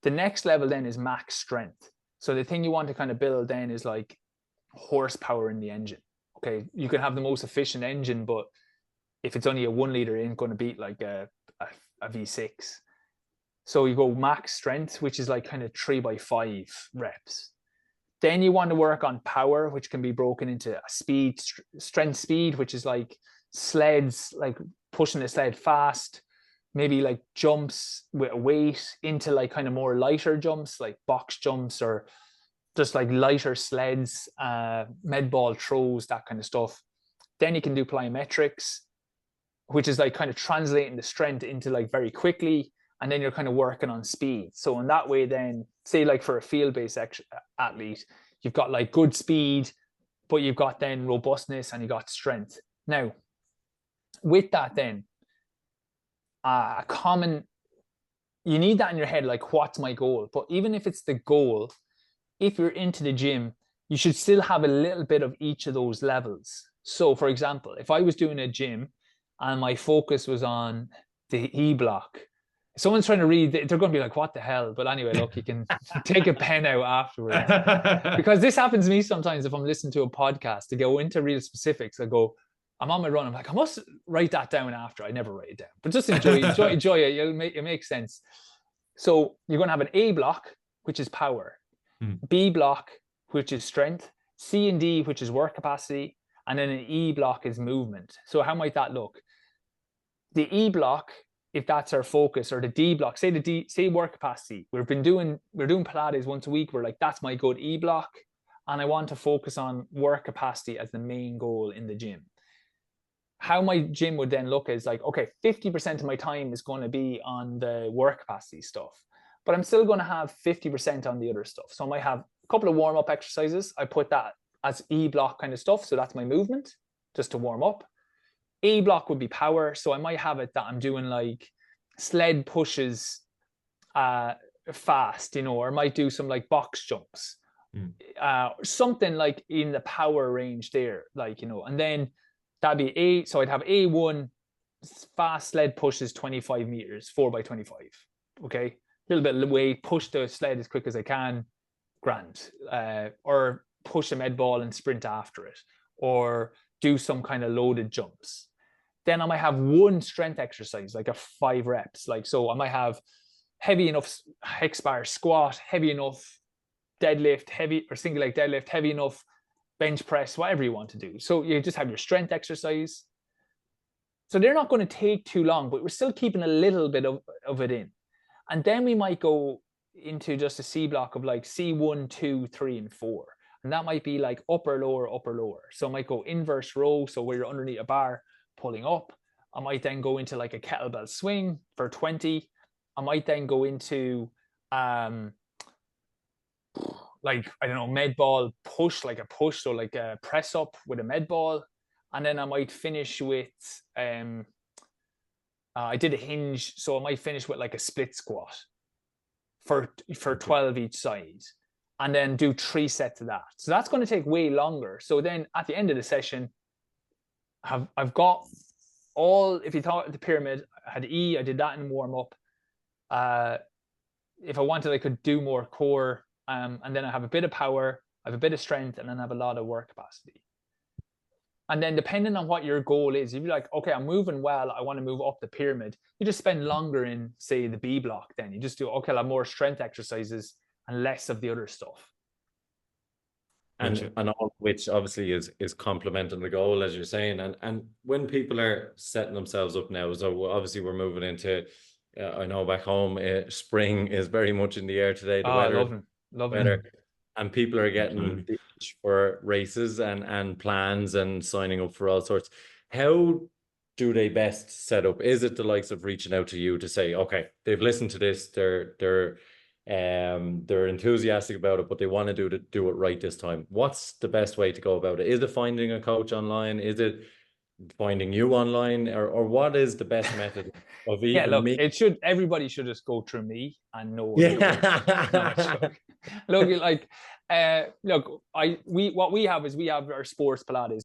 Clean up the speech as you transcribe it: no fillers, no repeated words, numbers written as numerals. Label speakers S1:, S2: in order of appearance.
S1: The next level then is max strength. So the thing you want to kind of build then is like horsepower in the engine. Okay, you can have the most efficient engine, but if it's only a 1 liter, it ain't going to beat like a V6. So you go max strength, which is like kind of 3x5 reps. Then you want to work on power, which can be broken into a speed, strength speed, which is like sleds, like pushing the sled fast, maybe like jumps with a weight, into like kind of more lighter jumps, like box jumps, or just like lighter sleds, med ball throws, that kind of stuff. Then you can do plyometrics, which is like kind of translating the strength into like very quickly, and then you're kind of working on speed. So in that way, then say like for a field-based athlete, you've got like good speed, but you've got then robustness and you got strength. Now, with that then, you need that in your head, like what's my goal? But even if it's the goal, if you're into the gym, you should still have a little bit of each of those levels. So for example, if I was doing a gym and my focus was on the E block, if someone's trying to read, they're going to be like, what the hell? But anyway, look, you can take a pen out afterwards. Because this happens to me sometimes if I'm listening to a podcast, to go into real specifics. I go, I'm on my run, I'm like, I must write that down after. I never write it down, but just enjoy it. It makes sense. So you're going to have an A block, which is power, B block, which is strength, C and D, which is work capacity, and then an E block is movement. So how might that look? The E block, if that's our focus, or the D block, say work capacity. We're doing Pilates once a week. We're like, that's my good E block, and I want to focus on work capacity as the main goal in the gym. How my gym would then look is like, okay, 50% of my time is going to be on the work capacity stuff, but I'm still going to have 50% on the other stuff. So I might have a couple of warm-up exercises. I put that as E block kind of stuff. So that's my movement, just to warm up. A block would be power. So I might have it that I'm doing like sled pushes fast, or I might do some like box jumps, something like in the power range there, like, and then that'd be so I'd have A1, fast sled pushes 25 meters, 4x25. Okay. A little bit of weight, push the sled as quick as I can, grand. Or push a med ball and sprint after it, or do some kind of loaded jumps. Then I might have one strength exercise, like a 5 reps. Like, so I might have heavy enough hex bar squat, heavy enough deadlift, heavy or single leg deadlift, heavy enough bench press, whatever you want to do. So you just have your strength exercise. So they're not going to take too long, but we're still keeping a little bit of it in. And then we might go into just a C block of like C1, 2, 3, and 4. And that might be like upper, lower, upper, lower. So I might go inverse row, so where you're underneath a bar, pulling up. I might then go into like a kettlebell swing for 20. I might then go into like, I don't know, med ball push, like a push, so like a press up with a med ball. And then I might finish with I did a hinge, so I might finish with like a split squat for 12 each side, and then do 3 sets of that. So that's going to take way longer. So then at the end of the session, I've got all, if you thought the pyramid, I had E, I did that in warm up. If I wanted, I could do more core, and then I have a bit of power, I have a bit of strength, and then I have a lot of work capacity. And then depending on what your goal is, if you're like, okay, I'm moving well, I want to move up the pyramid, you just spend longer in, say, the B block. Then you just do, okay, I'll have more strength exercises and less of the other stuff.
S2: And all of which obviously is complementing the goal, as you're saying. And when people are setting themselves up now, so obviously we're moving into, I know back home, spring is very much in the air today. The weather,
S1: loving.
S2: And people are getting the itch for races and plans and signing up for all sorts. How do they best set up? Is it the likes of reaching out to you to say, okay, they've listened to this, they're enthusiastic about it, but they want to do it right this time? What's the best way to go about it? Is it finding a coach online? Is it finding you online, or what is the best method of even me?
S1: Everybody should just go through me and know. Look, like, what we have is we have our sports Pilates